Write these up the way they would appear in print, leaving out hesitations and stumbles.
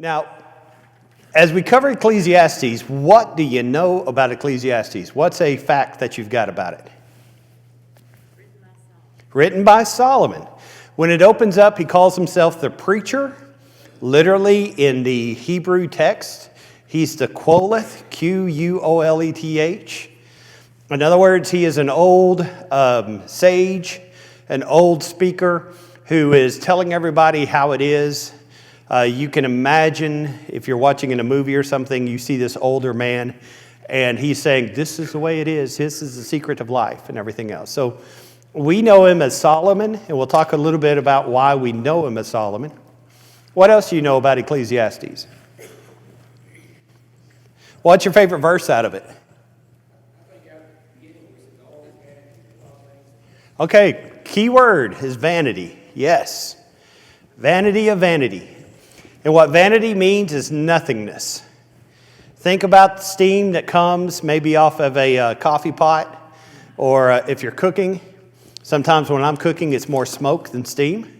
Now, as we cover Ecclesiastes, what do you know about Ecclesiastes? What's a fact that you've got about it? Written by Solomon. When it opens up, he calls himself the preacher. Literally, in the Hebrew text, he's the Quoleth, Quoleth. In other words, he is an old sage, an old speaker who is telling everybody how it is. You can imagine if you're watching in a movie or something, you see this older man, and he's saying, this is the way it is. This is the secret of life and everything else. So we know him as Solomon, and we'll talk a little bit about why we know him as Solomon. What else do you know about Ecclesiastes? What's your favorite verse out of it? Okay, key word is vanity. Yes, vanity of vanity. And what vanity means is nothingness. Think about the steam that comes maybe off of a coffee pot, or if you're cooking. Sometimes when I'm cooking, it's more smoke than steam.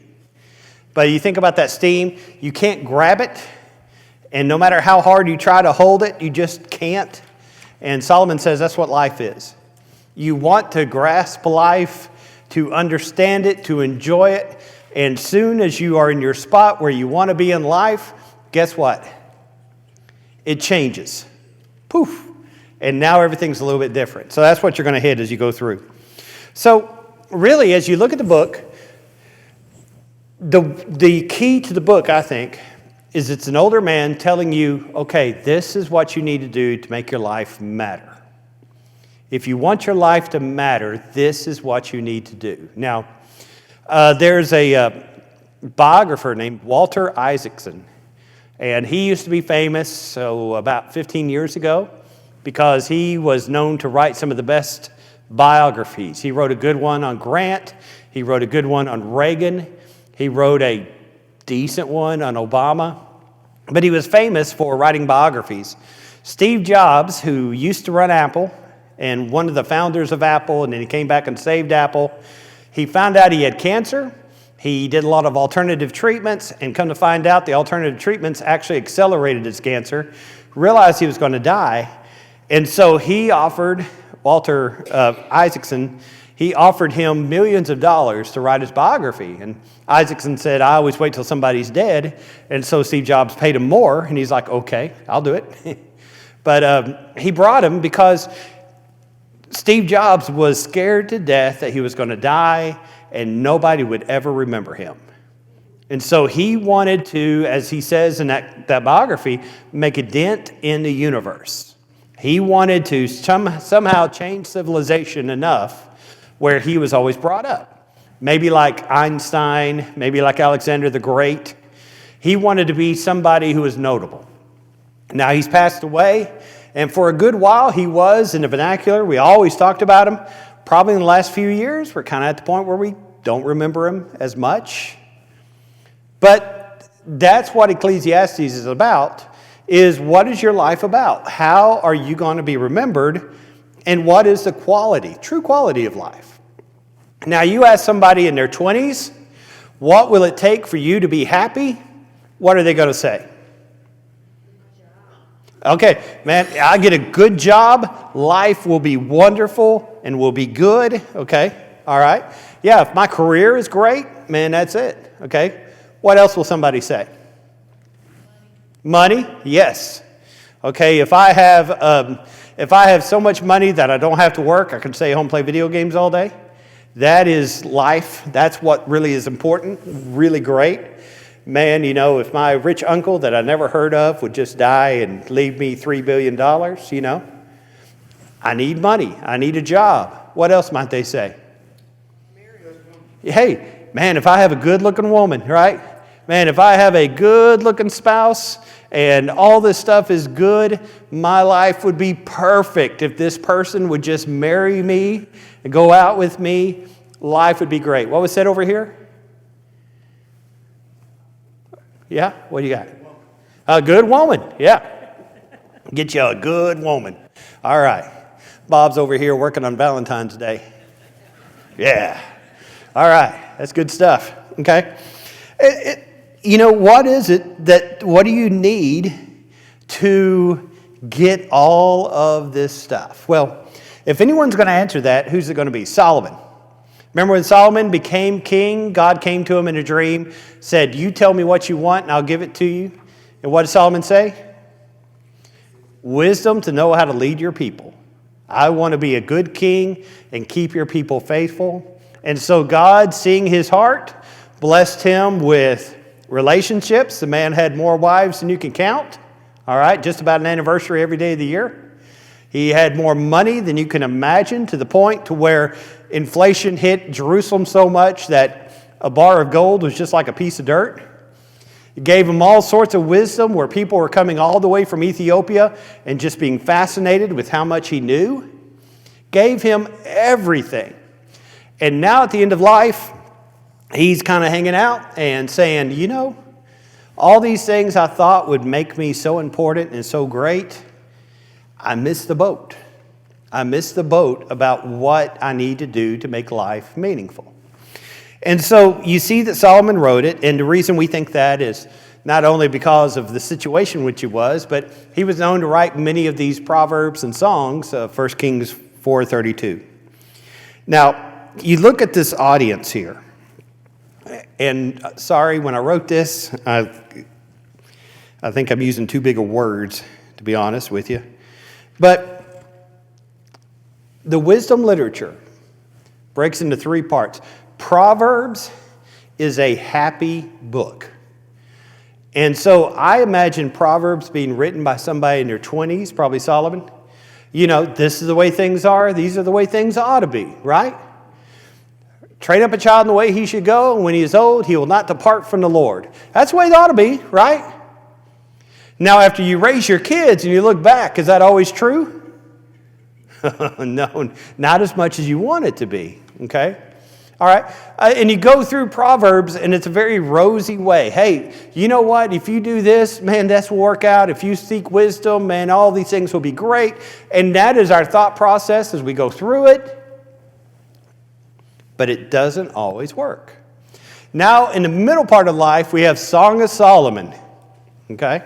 But you think about that steam, you can't grab it, and no matter how hard you try to hold it, you just can't. And Solomon says that's what life is. You want to grasp life, to understand it, to enjoy it, and soon as you are in your spot where you want to be in life, guess what? It changes. Poof. And now everything's a little bit different. So that's what you're going to hit as you go through. So really, as you look at the book, the key to the book, I think, is it's an older man telling you, okay, this is what you need to do to make your life matter. If you want your life to matter, this is what you need to do. Now, there's a biographer named Walter Isaacson, and he used to be famous, about 15 years ago, because he was known to write some of the best biographies. He wrote a good one on Grant. He wrote a good one on Reagan. He wrote a decent one on Obama. But he was famous for writing biographies. Steve Jobs, who used to run Apple, and one of the founders of Apple, and then he came back and saved Apple, he found out he had cancer. He did a lot of alternative treatments, and come to find out the alternative treatments actually accelerated his cancer. Realized he was going to die, and so he offered Walter Isaacson, he offered him millions of dollars to write his biography. And Isaacson said, I always wait till somebody's dead. And so Steve Jobs paid him more, and he's like, okay, I'll do it. But he brought him because Steve Jobs was scared to death that he was going to die and nobody would ever remember him. And so he wanted to, as he says in that biography, make a dent in the universe. He wanted to somehow change civilization enough where he was always brought up. Maybe like Einstein, maybe like Alexander the Great. He wanted to be somebody who was notable. Now he's passed away. And for a good while, he was in the vernacular. We always talked about him. Probably in the last few years, we're kind of at the point where we don't remember him as much. But that's what Ecclesiastes is about, is what is your life about? How are you going to be remembered? And what is the quality, true quality of life? Now, you ask somebody in their 20s, what will it take for you to be happy? What are they going to say? Okay, man, I get a good job, life will be wonderful and will be good, okay, all right. Yeah, if my career is great, man, that's it, okay. What else will somebody say? Money, yes. Okay, if I have so much money that I don't have to work, I can stay home and play video games all day. That is life. That's what really is important, really great. Man, you know, if my rich uncle that I never heard of would just die and leave me $3 billion, you know, I need money. I need a job. What else might they say? Hey, man, if I have a good-looking woman, right? Man, if I have a good-looking spouse and all this stuff is good, my life would be perfect. If this person would just marry me and go out with me, life would be great. What was said over here? Yeah? What do you got? A good woman. Yeah. Get you a good woman. All right. Bob's over here working on Valentine's Day. Yeah. All right. That's good stuff. Okay. what is it what do you need to get all of this stuff? Well, if anyone's going to answer that, who's it going to be? Solomon. Remember when Solomon became king, God came to him in a dream, said, you tell me what you want and I'll give it to you. And what did Solomon say? Wisdom to know how to lead your people. I want to be a good king and keep your people faithful. And so God, seeing his heart, blessed him with relationships. The man had more wives than you can count. All right, just about an anniversary every day of the year. He had more money than you can imagine, to the point to where inflation hit Jerusalem so much that a bar of gold was just like a piece of dirt. It gave him all sorts of wisdom, where people were coming all the way from Ethiopia and just being fascinated with how much he knew. Gave him everything. And now at the end of life, he's kind of hanging out and saying, all these things I thought would make me so important and so great, I missed the boat. I missed the boat about what I need to do to make life meaningful. And so you see that Solomon wrote it, and the reason we think that is not only because of the situation which he was, but he was known to write many of these proverbs and songs, 1 Kings 4:32. Now, you look at this audience here, and sorry, when I wrote this, I think I'm using too big of words, to be honest with you. But the wisdom literature breaks into three parts. Proverbs is a happy book. And so I imagine Proverbs being written by somebody in their 20s, probably Solomon. This is the way things are. These are the way things ought to be, right? Train up a child in the way he should go, and when he is old, he will not depart from the Lord. That's the way it ought to be, right? Now, after you raise your kids and you look back, is that always true? No, not as much as you want it to be, okay? All right, and you go through Proverbs, and it's a very rosy way. Hey, you know what? If you do this, man, this will work out. If you seek wisdom, man, all these things will be great. And that is our thought process as we go through it. But it doesn't always work. Now, in the middle part of life, we have Song of Solomon, okay?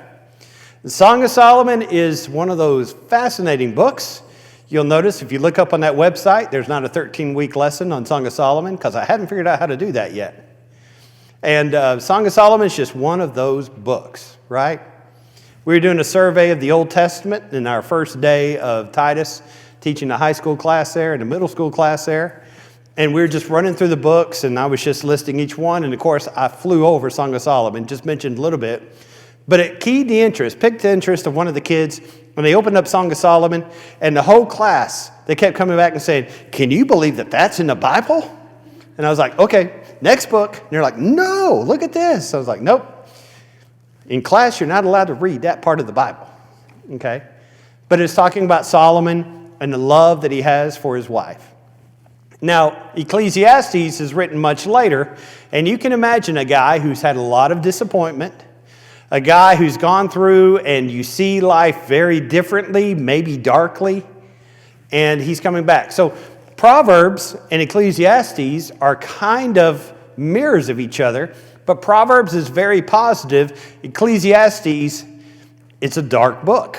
The Song of Solomon is one of those fascinating books. You'll notice if you look up on that website, there's not a 13-week lesson on Song of Solomon, because I haven't figured out how to do that yet. And Song of Solomon is just one of those books, right? We were doing a survey of the Old Testament in our first day of Titus, teaching a high school class there and a middle school class there. And we were just running through the books, and I was just listing each one. And, of course, I flew over Song of Solomon, just mentioned a little bit. But it piqued the interest of one of the kids when they opened up Song of Solomon, and the whole class, they kept coming back and saying, can you believe that that's in the Bible? And I was like, okay, next book. And they're like, no, look at this. I was like, nope. In class, you're not allowed to read that part of the Bible, okay? But it's talking about Solomon and the love that he has for his wife. Now, Ecclesiastes is written much later, and you can imagine a guy who's had a lot of disappointment, a guy who's gone through and you see life very differently, maybe darkly, and he's coming back. So Proverbs and Ecclesiastes are kind of mirrors of each other, but Proverbs is very positive. Ecclesiastes, it's a dark book.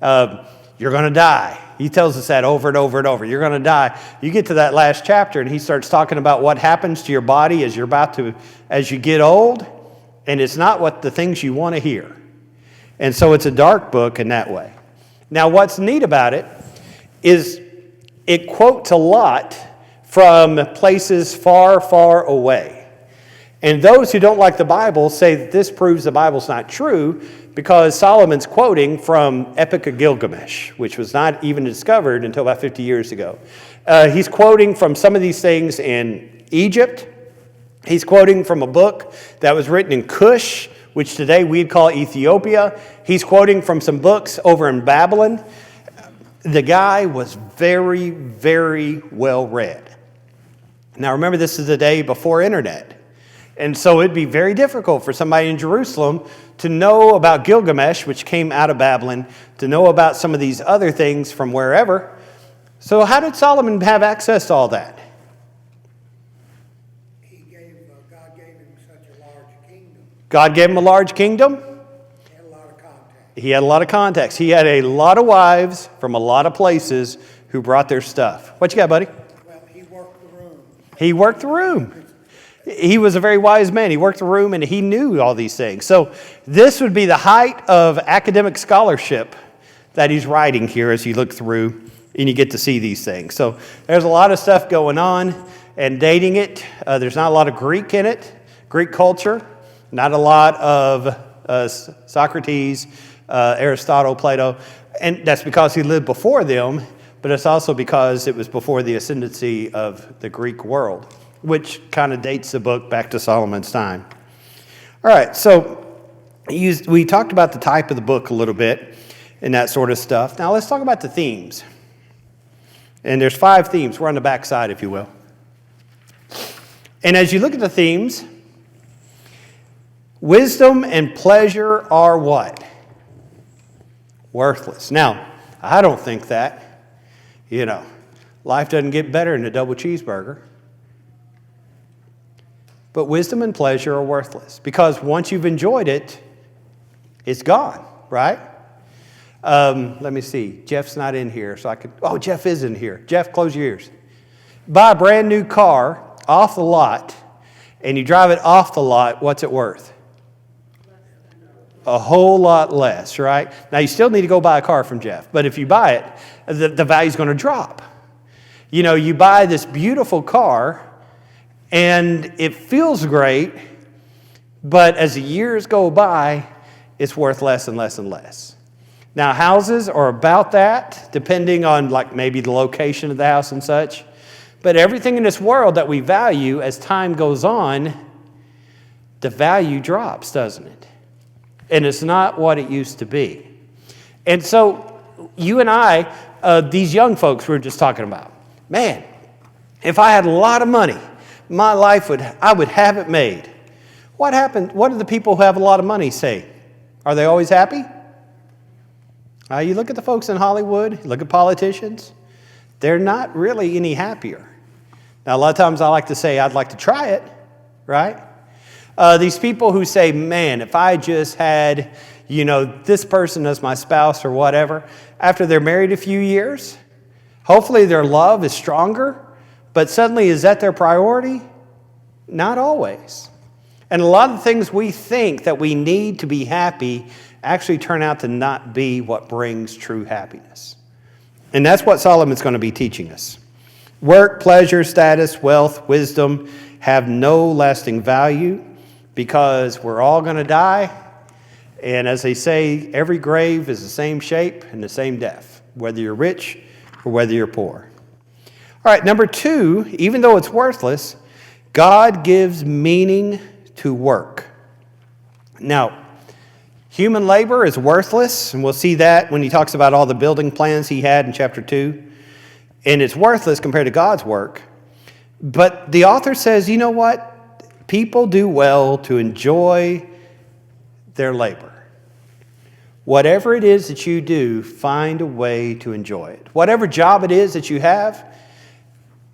You're going to die. He tells us that over and over and over. You're going to die. You get to that last chapter, and he starts talking about what happens to your body as you get old, and it's not what the things you want to hear. And so it's a dark book in that way. Now, what's neat about it is it quotes a lot from places far, far away. And those who don't like the Bible say that this proves the Bible's not true, because Solomon's quoting from Epic of Gilgamesh, which was not even discovered until about 50 years ago. He's quoting from some of these things in Egypt. He's quoting from a book that was written in Cush, which today we'd call Ethiopia. He's quoting from some books over in Babylon. The guy was very, very well read. Now remember, this is the day before internet. And so it'd be very difficult for somebody in Jerusalem to know about Gilgamesh, which came out of Babylon, to know about some of these other things from wherever. So how did Solomon have access to all that? God gave him such a large kingdom. God gave him a large kingdom. He had a lot of contacts. He had a lot of contacts. He had a lot of wives from a lot of places who brought their stuff. What you got, buddy? Well, he worked the room. He worked the room. He was a very wise man. He worked the room and he knew all these things. So this would be the height of academic scholarship that he's writing here as you look through and you get to see these things. So there's a lot of stuff going on and dating it. There's not a lot of Greek in it, Greek culture. Not a lot of Socrates, Aristotle, Plato. And that's because he lived before them, but it's also because it was before the ascendancy of the Greek world, which kind of dates the book back to Solomon's time. All right, so we talked about the type of the book a little bit and that sort of stuff. Now let's talk about the themes. And there's 5 themes. We're on the back side, if you will. And as you look at the themes, wisdom and pleasure are what? Worthless. Now, I don't think that. Life doesn't get better in a double cheeseburger. But wisdom and pleasure are worthless because once you've enjoyed it, it's gone, right? Let me see. Jeff's not in here, so I could. Oh, Jeff is in here. Jeff, close your ears. Buy a brand new car off the lot, and you drive it off the lot. What's it worth? A whole lot less, right? Now, you still need to go buy a car from Jeff, but if you buy it, the value's going to drop. You buy this beautiful car, and it feels great, but as the years go by, it's worth less and less and less. Now, houses are about that, depending on maybe the location of the house and such. But everything in this world that we value, as time goes on, the value drops, doesn't it? And it's not what it used to be. And so you and I, these young folks we were just talking about, man, if I had a lot of money, my life I would have it made. What happened? What do the people who have a lot of money say? Are they always happy? You look at the folks in Hollywood, you look at politicians, they're not really any happier. Now, a lot of times I like to say, I'd like to try it, right? These people who say, man, if I just had, this person as my spouse or whatever, after they're married a few years, hopefully their love is stronger, but suddenly is that their priority? Not always. And a lot of the things we think that we need to be happy actually turn out to not be what brings true happiness. And that's what Solomon's going to be teaching us. Work, pleasure, status, wealth, wisdom have no lasting value because we're all going to die. And as they say, every grave is the same shape and the same death, whether you're rich or whether you're poor. All right, number 2, even though it's worthless, God gives meaning to work. Now, human labor is worthless, and we'll see that when he talks about all the building plans he had in chapter 2. And it's worthless compared to God's work. But the author says, you know what? People do well to enjoy their labor. Whatever it is that you do, find a way to enjoy it. Whatever job it is that you have,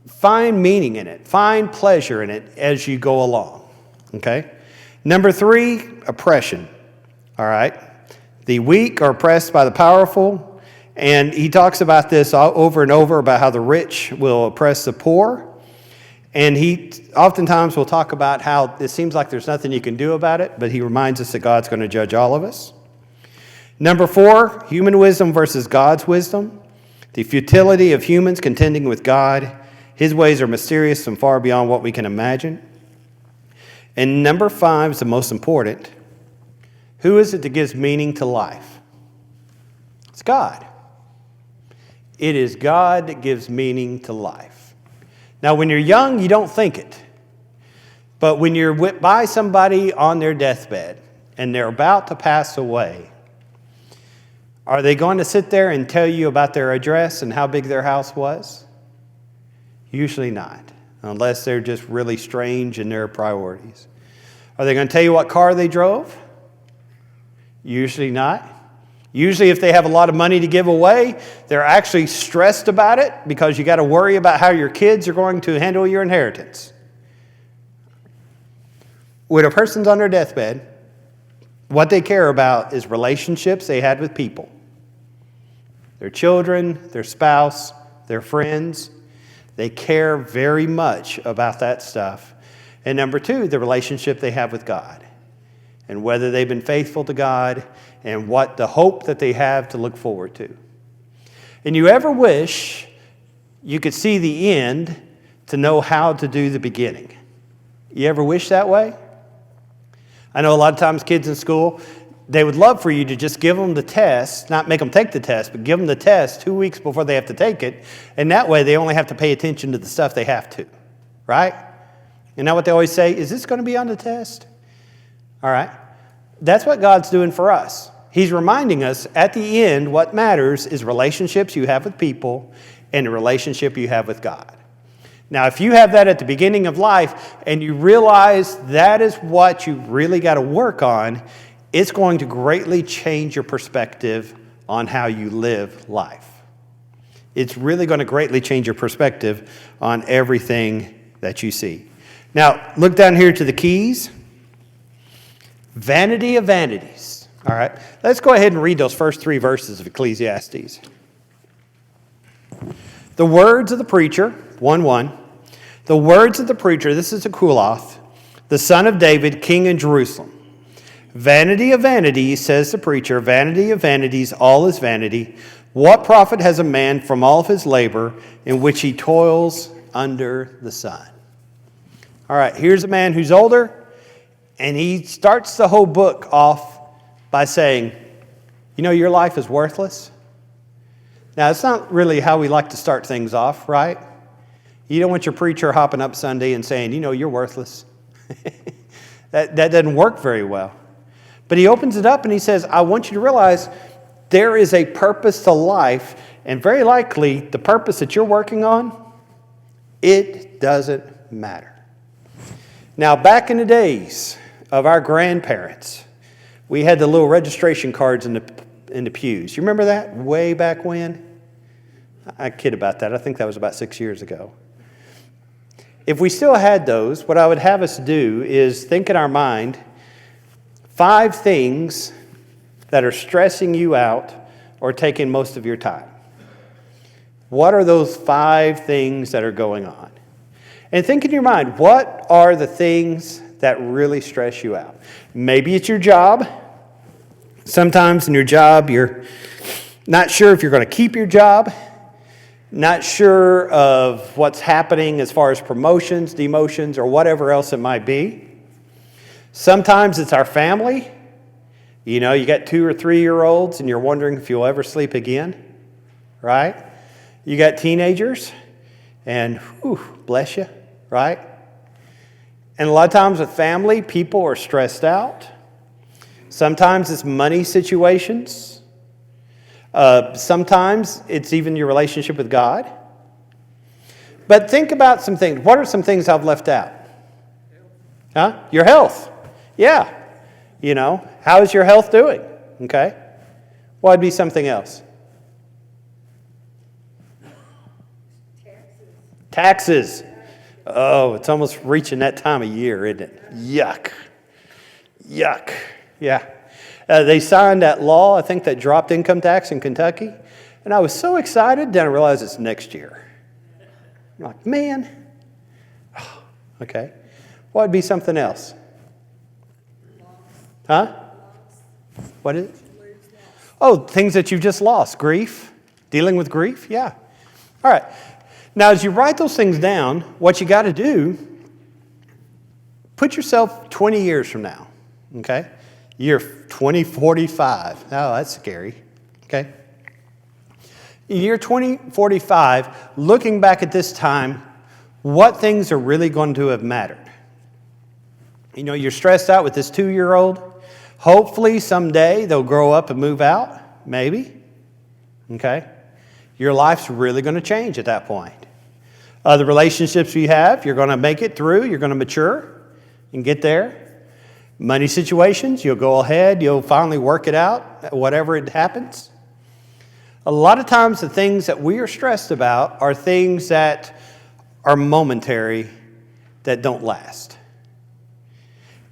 find meaning in it. Find pleasure in it as you go along. Okay? Number 3, oppression. All right? The weak are oppressed by the powerful. And he talks about this over and over about how the rich will oppress the poor. And he oftentimes will talk about how it seems like there's nothing you can do about it, but he reminds us that God's going to judge all of us. Number 4, human wisdom versus God's wisdom. The futility of humans contending with God. His ways are mysterious and far beyond what we can imagine. And number 5 is the most important. Who is it that gives meaning to life? It's God. It is God that gives meaning to life. Now, when you're young, you don't think it. But when you're by somebody on their deathbed and they're about to pass away, are they going to sit there and tell you about their address and how big their house was? Usually not, unless they're just really strange in their priorities. Are they going to tell you what car they drove? Usually not. Usually if they have a lot of money to give away, they're actually stressed about it because you got to worry about how your kids are going to handle your inheritance. When a person's on their deathbed, What they care about is relationships they had with people. Their children, their spouse, their friends. They care very much about that stuff. And number two, the relationship they have with God. And whether they've been faithful to God and what the hope that they have to look forward to. And you ever wish you could see the end to know how to do the beginning? You ever wish that way? I know a lot of times kids in school, they would love for you to just give them the test, not make them take the test, but give them the test 2 weeks before they have to take it. And that way they only have to pay attention to the stuff they have to, right? And now what they always say, is this going to be on the test? All right. That's what God's doing for us. He's reminding us at the end what matters is relationships you have with people and the relationship you have with God. Now, if you have that at the beginning of life and you realize that is what you really got to work on, it's going to greatly change your perspective on how you live life. It's really going to greatly change your perspective on everything that you see. Now, look down here to the keys. Vanity of vanities. All right, let's go ahead and read those first 3 verses of Ecclesiastes. The words of the preacher, 1:1. The words of the preacher, this is a Kuloth, the son of David, king in Jerusalem. Vanity of vanities, says the preacher, vanity of vanities, all is vanity. What profit has a man from all of his labor in which he toils under the sun? All right, here's a man who's older, and he starts the whole book off by saying, you know, your life is worthless. Now, it's not really how we like to start things off, right? You don't want your preacher hopping up Sunday and saying, you know, you're worthless. That doesn't work very well. But he opens it up and he says, I want you to realize there is a purpose to life, and very likely the purpose that you're working on, it doesn't matter. Now, back in the days of our grandparents, we had the little registration cards in the pews. You remember that? Way back when? I kid about that. I think that was about 6 years ago. If we still had those, what I would have us do is think in our mind 5 things that are stressing you out or taking most of your time. What are those 5 things that are going on? And think in your mind, what are the things that really stress you out? Maybe it's your job. Sometimes in your job, you're not sure if you're going to keep your job, not sure of what's happening as far as promotions, demotions, or whatever else it might be. Sometimes it's our family. You know, you got 2 or 3-year-olds and you're wondering if you'll ever sleep again, right? You got teenagers and, whew, bless you, right? And a lot of times with family, people are stressed out. Sometimes it's money situations. Sometimes it's even your relationship with God. But think about some things. What are some things I've left out? Huh? Your health. Yeah. You know, how is your health doing? Okay. What would be something else? Taxes. Oh, it's almost reaching that time of year, isn't it? Yuck. Yuck. Yeah. They signed that law, I think, that dropped income tax in Kentucky. And I was so excited, then I realized it's next year. I'm like, man. Oh, okay. What would be something else? Huh? What is it? Oh, things that you've just lost. Grief. Dealing with grief. Yeah. All right. Now, as you write those things down, what you got to do, put yourself 20 years from now. Okay? Year 2045. Oh, that's scary. Okay? Year 2045, looking back at this time, what things are really going to have mattered? You know, you're stressed out with this 2-year-old. Hopefully someday they'll grow up and move out. Maybe. Okay? Your life's really going to change at that point. The relationships you have, you're going to make it through. You're going to mature and get there. Money situations, you'll go ahead. You'll finally work it out, whatever it happens. A lot of times the things that we are stressed about are things that are momentary, that don't last.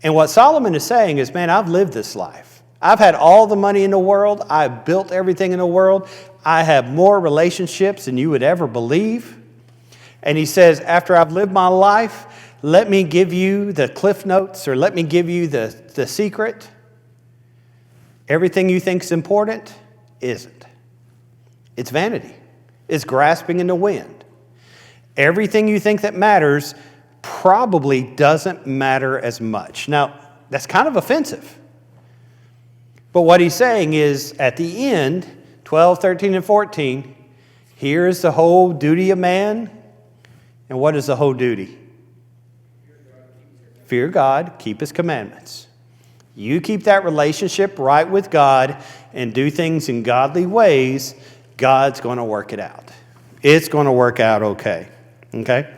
And what Solomon is saying is, man, I've lived this life. I've had all the money in the world. I've built everything in the world. I have more relationships than you would ever believe. And he says, after I've lived my life, let me give you the cliff notes, or let me give you the secret. Everything you think is important isn't. It's vanity. It's grasping in the wind. Everything you think that matters probably doesn't matter as much. Now, that's kind of offensive. But what he's saying is, at the end, 12, 13, and 14, here is the whole duty of man. And what is the whole duty? Fear God, keep his commandments. You keep that relationship right with God and do things in godly ways, God's going to work it out. It's going to work out okay. Okay?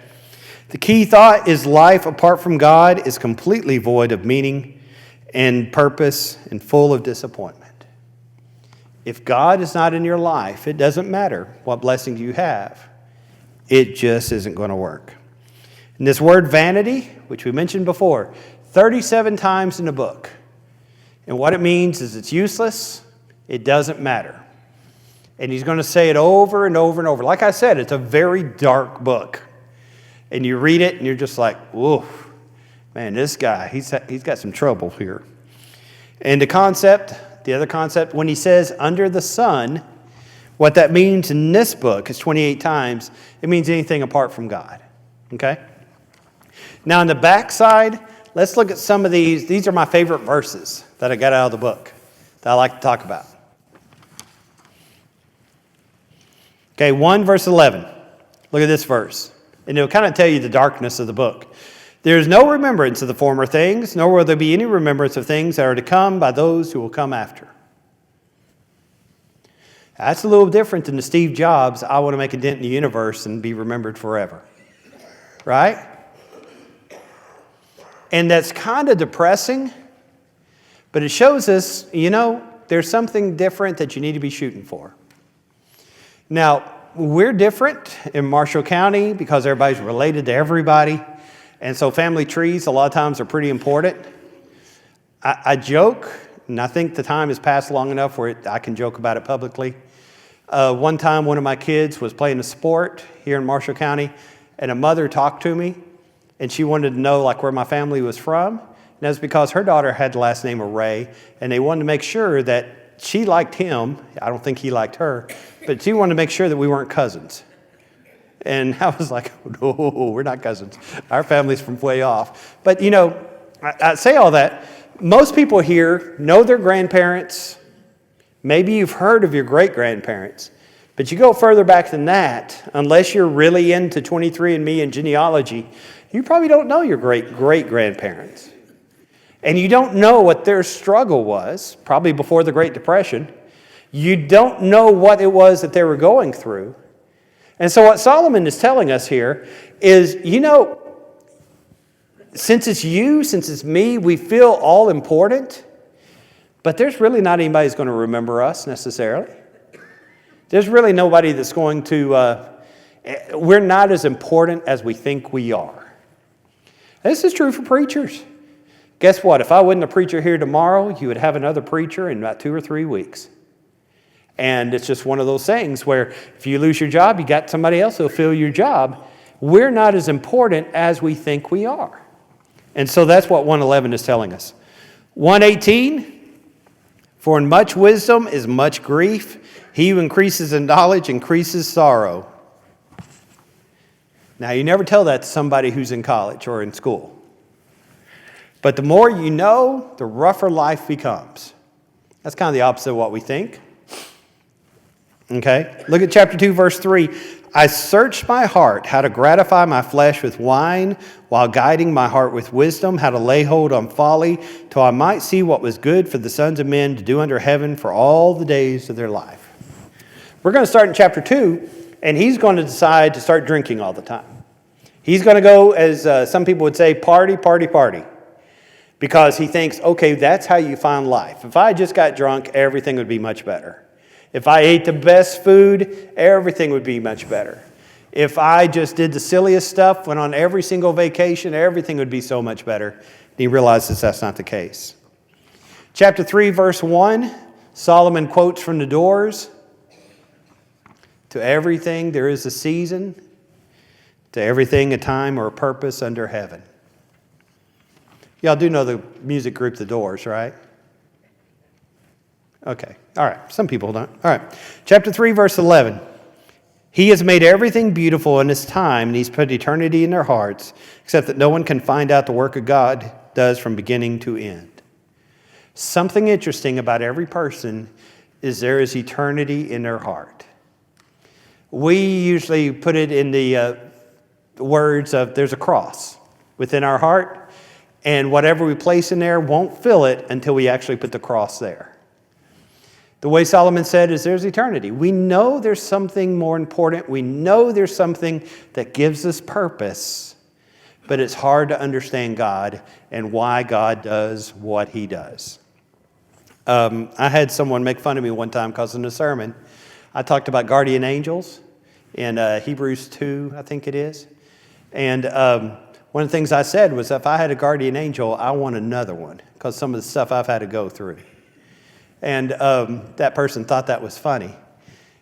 The key thought is life apart from God is completely void of meaning and purpose and full of disappointment. If God is not in your life, it doesn't matter what blessings you have. It just isn't going to work. And this word vanity, which we mentioned before, 37 times in the book. And what it means is it's useless. It doesn't matter. And he's going to say it over and over and over. Like I said, it's a very dark book. And you read it and you're just like, whoa, man, this guy, he's got some trouble here. And the other concept, when he says under the sun, what that means in this book is 28 times. It means anything apart from God. Okay? Now, on the back side, let's look at some of these. These are my favorite verses that I got out of the book that I like to talk about. Okay, 1 verse 11. Look at this verse. And it'll kind of tell you the darkness of the book. There is no remembrance of the former things, nor will there be any remembrance of things that are to come by those who will come after. That's a little different than the Steve Jobs, I want to make a dent in the universe and be remembered forever. Right? And that's kind of depressing, but it shows us, there's something different that you need to be shooting for. Now, we're different in Marshall County because everybody's related to everybody. And so family trees a lot of times are pretty important. I joke, and I think the time has passed long enough where I can joke about it publicly. One time one of my kids was playing a sport here in Marshall County, and a mother talked to me, and she wanted to know where my family was from. And that's because her daughter had the last name of Ray, and they wanted to make sure that she liked him. I don't think he liked her, but she wanted to make sure that we weren't cousins. And I was like, no, we're not cousins. Our family's from way off. But, I say all that. Most people here know their grandparents. Maybe you've heard of your great-grandparents. But you go further back than that, unless you're really into 23andMe and genealogy, you probably don't know your great-great-grandparents. And you don't know what their struggle was, probably before the Great Depression. You don't know what it was that they were going through. And so what Solomon is telling us here is, since it's you, since it's me, we feel all important, but there's really not anybody who's going to remember us necessarily. There's really nobody that's going to, we're not as important as we think we are. This is true for preachers. Guess what? If I wasn't a preacher here tomorrow, you would have another preacher in about 2 or 3 weeks. And it's just one of those things where if you lose your job, you got somebody else who'll fill your job. We're not as important as we think we are. And so that's what 111 is telling us. 118, for in much wisdom is much grief. He who increases in knowledge increases sorrow. Now, you never tell that to somebody who's in college or in school. But the more you know, the rougher life becomes. That's kind of the opposite of what we think. Okay? Look at chapter 2, verse 3. I searched my heart, how to gratify my flesh with wine, while guiding my heart with wisdom, how to lay hold on folly, till I might see what was good for the sons of men to do under heaven for all the days of their life. We're going to start in chapter 2, and he's going to decide to start drinking all the time. He's going to go, as some people would say, party, party, party. Because he thinks, okay, that's how you find life. If I just got drunk, everything would be much better. If I ate the best food, everything would be much better. If I just did the silliest stuff, went on every single vacation, everything would be so much better. he realizes that's not the case. Chapter 3, verse 1, Solomon quotes from the doors. To everything there is a season, to everything a time or a purpose under heaven. Y'all do know the music group The Doors, right? Okay, all right, some people don't. All right, chapter 3, verse 11. He has made everything beautiful in his time, and he's put eternity in their hearts, except that no one can find out the work of God does from beginning to end. Something interesting about every person is there is eternity in their heart. We usually put it in the words of there's a cross within our heart, and whatever we place in there won't fill it until we actually put the cross there. The way Solomon said is there's eternity. We know there's something more important. We know there's something that gives us purpose, but it's hard to understand God and why God does what he does. I had someone make fun of me one time because in a sermon, I talked about guardian angels in Hebrews 2, I think it is. And one of the things I said was if I had a guardian angel, I want another one because some of the stuff I've had to go through. And that person thought that was funny.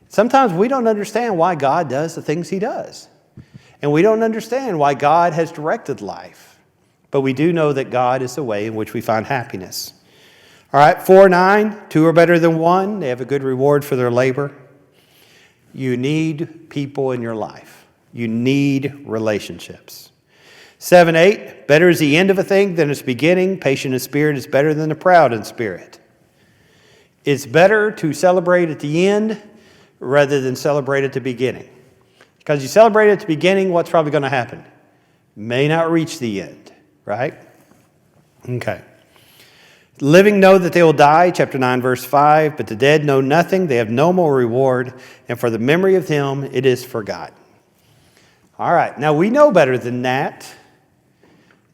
Sometimes we don't understand why God does the things he does. And we don't understand why God has directed life. But we do know that God is the way in which we find happiness. All right, 4:9, 2 are better than one. They have a good reward for their labor. You need people in your life. You need relationships. 7:8, better is the end of a thing than its beginning. Patient in spirit is better than the proud in spirit. It's better to celebrate at the end rather than celebrate at the beginning. Because you celebrate at the beginning, what's probably going to happen? May not reach the end, right? Okay. Living know that they will die, chapter 9, verse 5, but the dead know nothing, they have no more reward, and for the memory of them it is forgotten. All right, now we know better than that.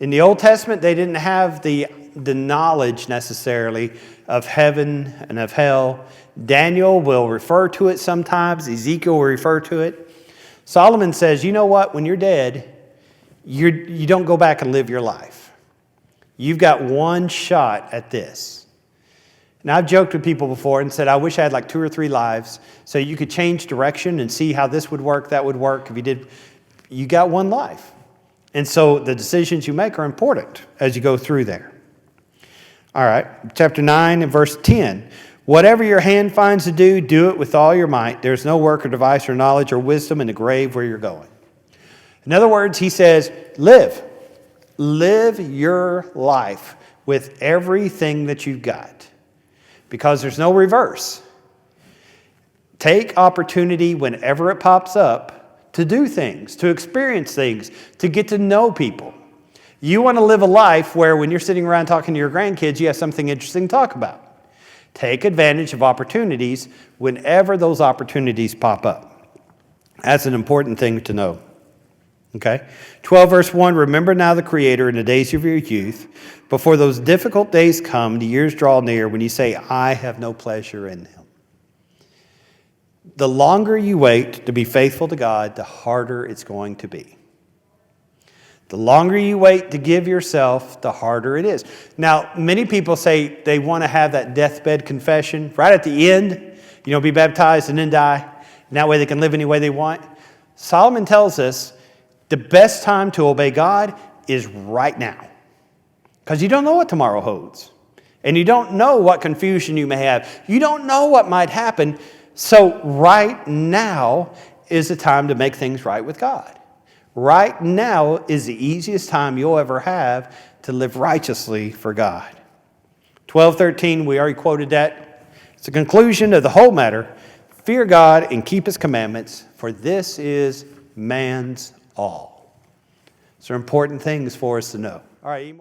In the Old Testament, they didn't have the knowledge necessarily of heaven and of hell. Daniel will refer to it sometimes. Ezekiel will refer to it. Solomon says, you know what? When you're dead, you don't go back and live your life. You've got one shot at this. Now, I've joked with people before and said, I wish I had like 2 or 3 lives so you could change direction and see how this would work, that would work. If you did, you got one life. And so the decisions you make are important as you go through there. All right, chapter 9 and verse 10. Whatever your hand finds to do, do it with all your might. There's no work or device or knowledge or wisdom in the grave where you're going. In other words, he says, live. Live your life with everything that you've got. Because there's no reverse. Take opportunity whenever it pops up to do things, to experience things, to get to know people. You want to live a life where when you're sitting around talking to your grandkids, you have something interesting to talk about. Take advantage of opportunities whenever those opportunities pop up. That's an important thing to know. Okay? 12 verse 1, remember now the Creator in the days of your youth, before those difficult days come, the years draw near, when you say, I have no pleasure in them. The longer you wait to be faithful to God, the harder it's going to be. The longer you wait to give yourself, the harder it is. Now, many people say they want to have that deathbed confession right at the end, be baptized and then die. And that way they can live any way they want. Solomon tells us the best time to obey God is right now. Because you don't know what tomorrow holds. And you don't know what confusion you may have. You don't know what might happen. So right now is the time to make things right with God. Right now is the easiest time you'll ever have to live righteously for God. 12:13, we already quoted that. It's the conclusion of the whole matter. Fear God and keep his commandments, for this is man's all. These are important things for us to know. All right, any more?